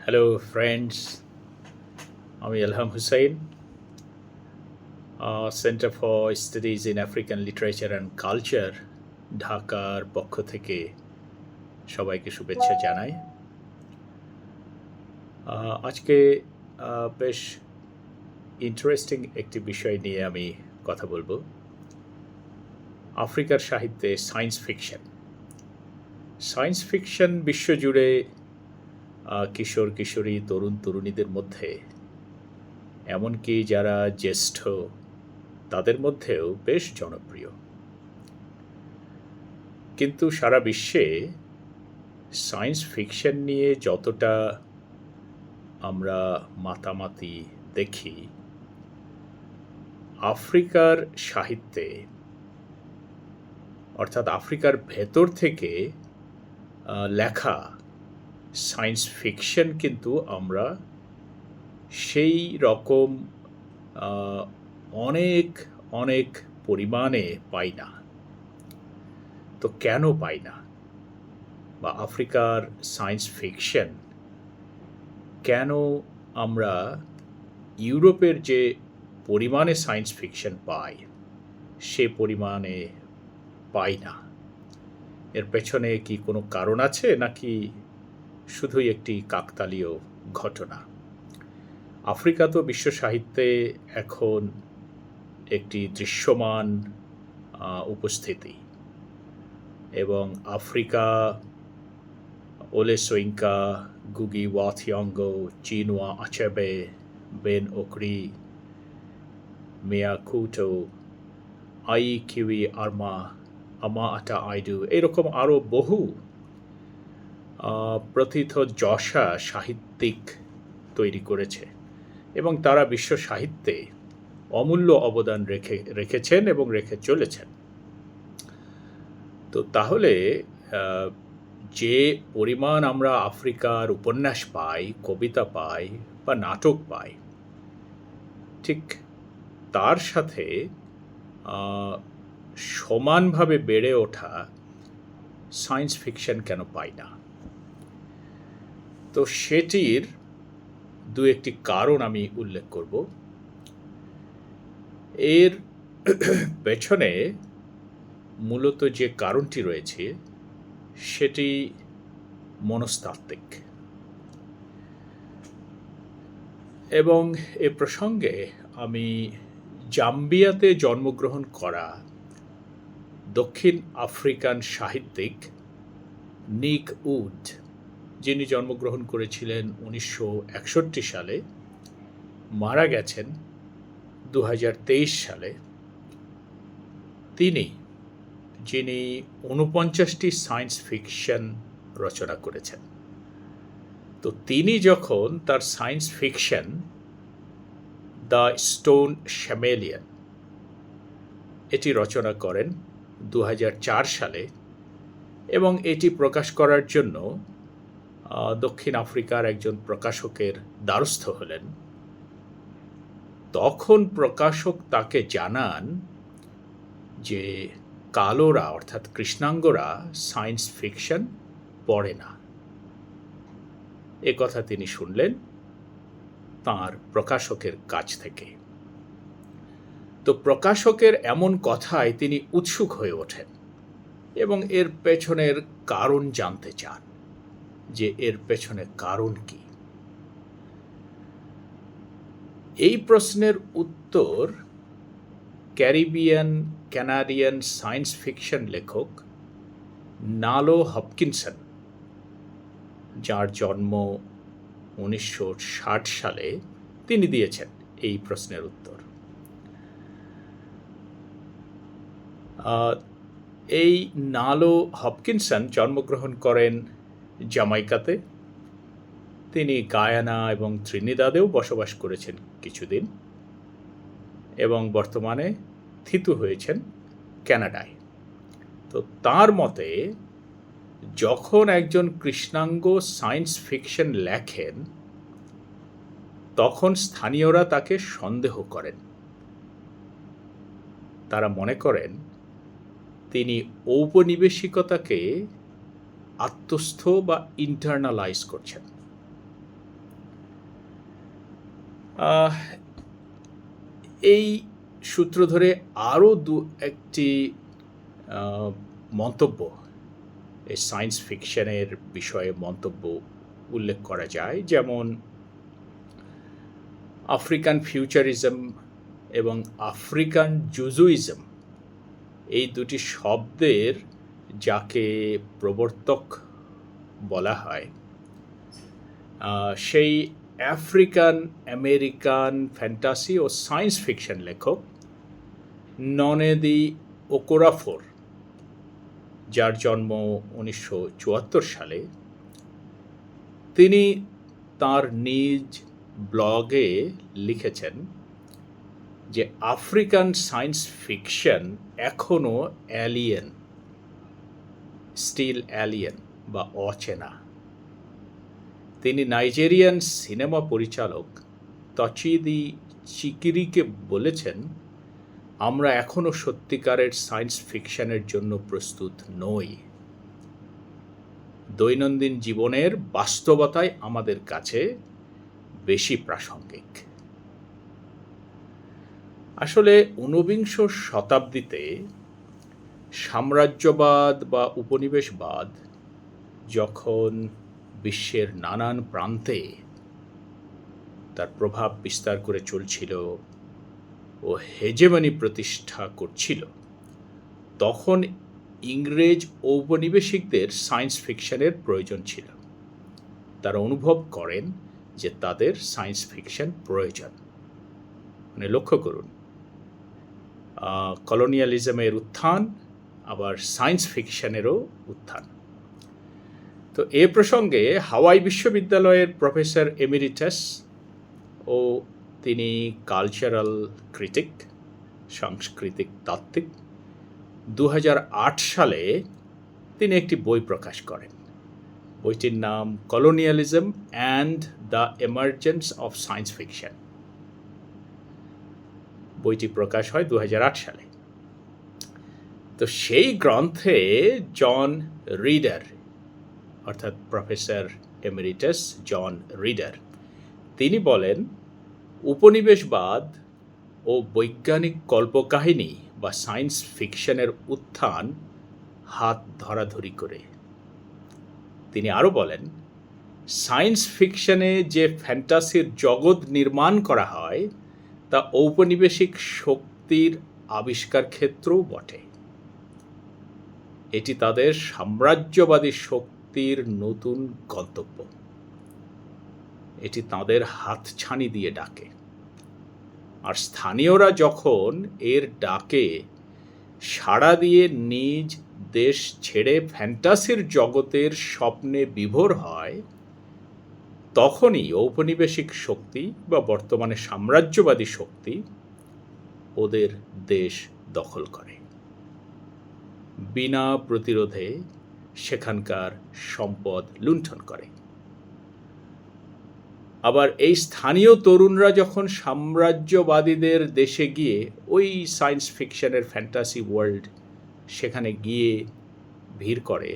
Hello friends, আমি Elham Hussain, Centre for Studies in African Literature and Culture, ঢাকার পক্ষ থেকে সবাইকে শুভেচ্ছা জানাই। আজকে বেশ ইন্টারেস্টিং একটি বিষয় নিয়ে আমি কথা বলবো। আফ্রিকার সাহিত্যে সায়েন্স ফিকশন বিশ্বজুড়ে কিশোর কিশোরী তরুণ তরুণীদের মধ্যে, এমনকি যারা জ্যেষ্ঠ তাদের মধ্যেও বেশ জনপ্রিয়। কিন্তু সারা বিশ্বে সায়েন্স ফিকশন নিয়ে যতটা আমরা মাতামাতি দেখি, আফ্রিকার সাহিত্যে অর্থাৎ আফ্রিকার ভেতর থেকে লেখা সায়েন্স ফিকশন কিন্তু আমরা সেই রকম অনেক অনেক পরিমাণে পাই না। তো কেন পাই না, বা আফ্রিকার সায়েন্স ফিকশন কেন আমরা ইউরোপের যে পরিমাণে সায়েন্স ফিকশন পাই সে পরিমাণে পাই না? এর পেছনে কি কোনো কারণ আছে, নাকি শুধুই একটি কাকতালীয় ঘটনা? আফ্রিকা তো বিশ্ব সাহিত্যে এখন একটি দৃশ্যমান উপস্থিতি, এবং আফ্রিকা ওলে সোইঙ্কা, গুগি wa Thiong'o, Chinua Achebe, Ben Okri, Mia Couto, Ayi Kwei Armah, Ama Ata আইডু, এরকম আরও বহু প্রথিতযশা সাহিত্যিক তৈরি করেছে, এবং তারা বিশ্ব সাহিত্যে অমূল্য অবদান রেখেছেন এবং রেখে চলেছেন। তো তাহলে যে পরিমাণ আমরা আফ্রিকার উপন্যাস পাই, কবিতা পাই বা নাটক পাই, ঠিক তার সাথে সমানভাবে বেড়ে ওঠা সায়েন্স ফিকশন কেন পাই না? তো সেটির দু একটি কারণ আমি উল্লেখ করব। এর পেছনে মূলত যে কারণটি রয়েছে সেটি মনস্তাত্ত্বিক, এবং এ প্রসঙ্গে আমি জাম্বিয়াতে জন্মগ্রহণ করা দক্ষিণ আফ্রিকান সাহিত্যিক নিক উড, যিনি জন্মগ্রহণ করেছিলেন 1961 সালে, মারা গেছেন 2023 সালে, যিনি 49টি সায়েন্স ফিকশন রচনা করেছেন। তো তিনি যখন তার সায়েন্স ফিকশন দ্য স্টোন শ্যামেলিয়ন এটি রচনা করেন 2004 সালে, এবং এটি প্রকাশ করার জন্য দক্ষিণ আফ্রিকার একজন প্রকাশকের দ্বারস্থ হলেন, তখন প্রকাশক তাকে জানান যে কালোরা অর্থাৎ কৃষ্ণাঙ্গরা সায়েন্স ফিকশন পড়ে না। এ কথা তিনি শুনলেন তাঁর প্রকাশকের কাছ থেকে। তো প্রকাশকের এমন কথায় তিনি উৎসুক হয়ে ওঠেন এবং এর পেছনের কারণ জানতে চান, যে এর পেছনে কারণ কি। এই প্রশ্নের উত্তর ক্যানাডিয়ান সায়েন্স ফিকশন লেখক নালো হপকিনসন, যার জন্ম 1960 সালে, তিনি দিয়েছেন এই প্রশ্নের উত্তর। এই নালো হপকিনসন জন্মগ্রহণ করেন জামাইকাতে। তিনি গায়ানা এবং ত্রিনিদাদেও বসবাস করেছেন কিছুদিন, এবং বর্তমানে স্থিত হয়েছেন কানাডায়। তো তার মতে, যখন একজন কৃষ্ণাঙ্গ সায়েন্স ফিকশন লেখেন, তখন স্থানীয়রা তাকে সন্দেহ করেন। তারা মনে করেন তিনি ঔপনিবেশিকতাকে আত্মস্থ বা ইন্টারনালাইজ করছেন। আহ, এই সূত্র ধরে আরও একটি আহ, মন্তব্য এই সায়েন্স ফিকশনের বিষয়ে মন্তব্য উল্লেখ করা যায়, যেমন আফ্রিকান ফিউচারিজম এবং আফ্রিকান জুজুইজম এই দুটি শব্দের যাকে প্রবর্তক বলা হয়, সেই আফ্রিকান আমেরিকান ফ্যান্টাসি ও সায়েন্স ফিকশন লেখক ননেদি ওকোরাফোর, যার জন্ম 1974 সালে, তিনি তার নিজ ব্লগে লিখেছেন যে আফ্রিকান সায়েন্স ফিকশন এখনও অ্যালিয়েন, স্টিল অ্যালিয়েন বা অচেনা। তিনি নাইজেরিয়ান সিনেমা পরিচালক তচিদি চিকিরিকে বলেছেন, আমরা এখনও সত্যিকারের সায়েন্স ফিকশনের জন্য প্রস্তুত নই। দৈনন্দিন জীবনের বাস্তবতাই আমাদের কাছে বেশি প্রাসঙ্গিক। আসলে 19বিংশ শতাব্দীতে সাম্রাজ্যবাদ বা উপনিবেশবাদ যখন বিশ্বের নানান প্রান্তে তার প্রভাব বিস্তার করে চলছিল ও হেজেমনি প্রতিষ্ঠা করছিল, তখন ইংরেজ ঔপনিবেশিকদের সায়েন্স ফিকশনের প্রয়োজন ছিল। তারা অনুভব করেন যে তাদের সায়েন্স ফিকশন প্রয়োজন। মানে লক্ষ্য করুন, কলোনিয়ালিজমের উত্থান, আবার সায়েন্স ফিকশনেরও উত্থান। তো এ প্রসঙ্গে হাওয়াই বিশ্ববিদ্যালয়ের প্রফেসর এমিরিটাস ও তিনি কালচারাল ক্রিটিক, সাংস্কৃতিক তাত্ত্বিক, 2008 সালে তিনি একটি বই প্রকাশ করেন। বইটির নাম colonialism and the emergence of science fiction. বইটি প্রকাশ হয় 2008 সালে। তো সেই গ্রন্থে জন রিডার, অর্থাৎ প্রফেসর এমেরিটাস জন রিডার, তিনি বলেন, উপনিবেশবাদ ও বৈজ্ঞানিক কল্পকাহিনী বা সায়েন্স ফিকশনের উত্থান হাত ধরাধরি করে। তিনি আরও বলেন, সায়েন্স ফিকশনে যে ফ্যান্টাসির জগৎ নির্মাণ করা হয় তা ঔপনিবেশিক শক্তির আবিষ্কার ক্ষেত্রও বটে। এটি তাদের সাম্রাজ্যবাদী শক্তির নতুন গন্তব্য। এটি তাদের হাতছানি দিয়ে ডাকে। আর স্থানীয়রা যখন এর ডাকে সাড়া দিয়ে নিজ দেশ ছেড়ে ফ্যান্টাসির জগতের স্বপ্নে বিভোর হয়, তখনই ঔপনিবেশিক শক্তি বা বর্তমানে সাম্রাজ্যবাদী শক্তি ওদের দেশ দখল করে, বিনা প্রতিরোধে সেখানকার সম্পদ লুণ্ঠন করে। আবার এই স্থানীয় তরুণরা যখন সাম্রাজ্যবাদীদের দেশে গিয়ে ওই সায়েন্স ফিকশনের ফ্যান্টাসি ওয়ার্ল্ড সেখানে গিয়ে ভিড় করে,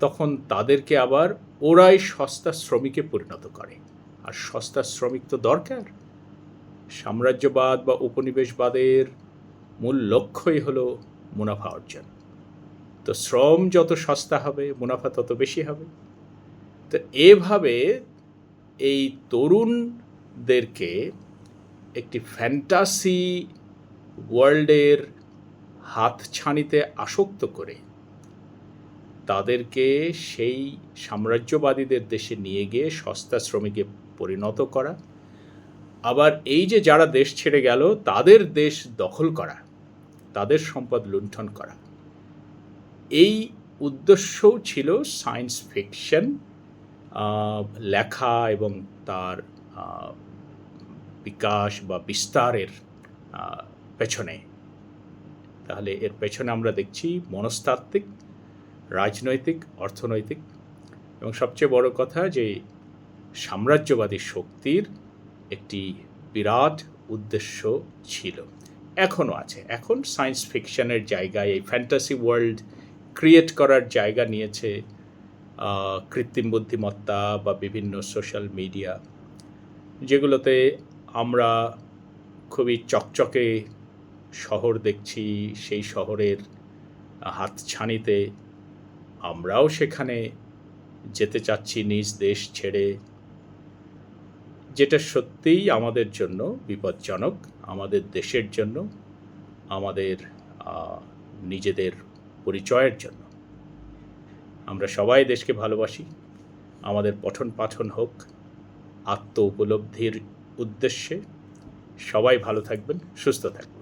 তখন তাদেরকে আবার ওরাই সস্তা শ্রমিকে পরিণত করে। আর সস্তা শ্রমিক তো দরকার। সাম্রাজ্যবাদ বা উপনিবেশবাদের মূল লক্ষ্যই হলো মুনাফা অর্জন। তো শ্রম যত সস্তা হবে, মুনাফা তত বেশি হবে। তো এভাবে এই তরুণদেরকে একটি ফ্যান্টাসি ওয়ার্ল্ডের হাতছানিতে আসক্ত করে তাদেরকে সেই সাম্রাজ্যবাদীদের দেশে নিয়ে গিয়ে সস্তা শ্রমিকে পরিণত করা, আবার এই যে যারা দেশ ছেড়ে গেল তাদের দেশ দখল করা, তাদের সম্পদ লুণ্ঠন করা, এই উদ্দেশ্যও ছিল সায়েন্স ফিকশন লেখা এবং তার বিকাশ বা বিস্তারের পেছনে। তাহলে এর পেছনে আমরা দেখছি মনস্তাত্ত্বিক, রাজনৈতিক, অর্থনৈতিক এবং সবচেয়ে বড় কথা যে সাম্রাজ্যবাদী শক্তির একটি বিরাট উদ্দেশ্য ছিল, এখনও আছে। এখন সায়েন্স ফিকশনের জায়গায় এই ফ্যান্টাসি ওয়ার্ল্ড ক্রিয়েট করার জায়গা নিয়েছে কৃত্রিম বুদ্ধিমত্তা বা বিভিন্ন সোশ্যাল মিডিয়া, যেগুলোতে আমরা খুবই চকচকে শহর দেখছি, সেই শহরের হাতছানিতে আমরাও সেখানে যেতে চাচ্ছি নিজ দেশ ছেড়ে, যেটা সত্যিই আমাদের জন্য বিপজ্জনক, আমাদের দেশের জন্য, আমাদের নিজেদের পরিচয়ের জন্য। আমরা সবাই দেশকে ভালোবাসি। আমাদের পঠন পাঠন হোক আত্ম উপলব্ধির উদ্দেশ্যে। সবাই ভালো থাকবেন, সুস্থ থাকবেন।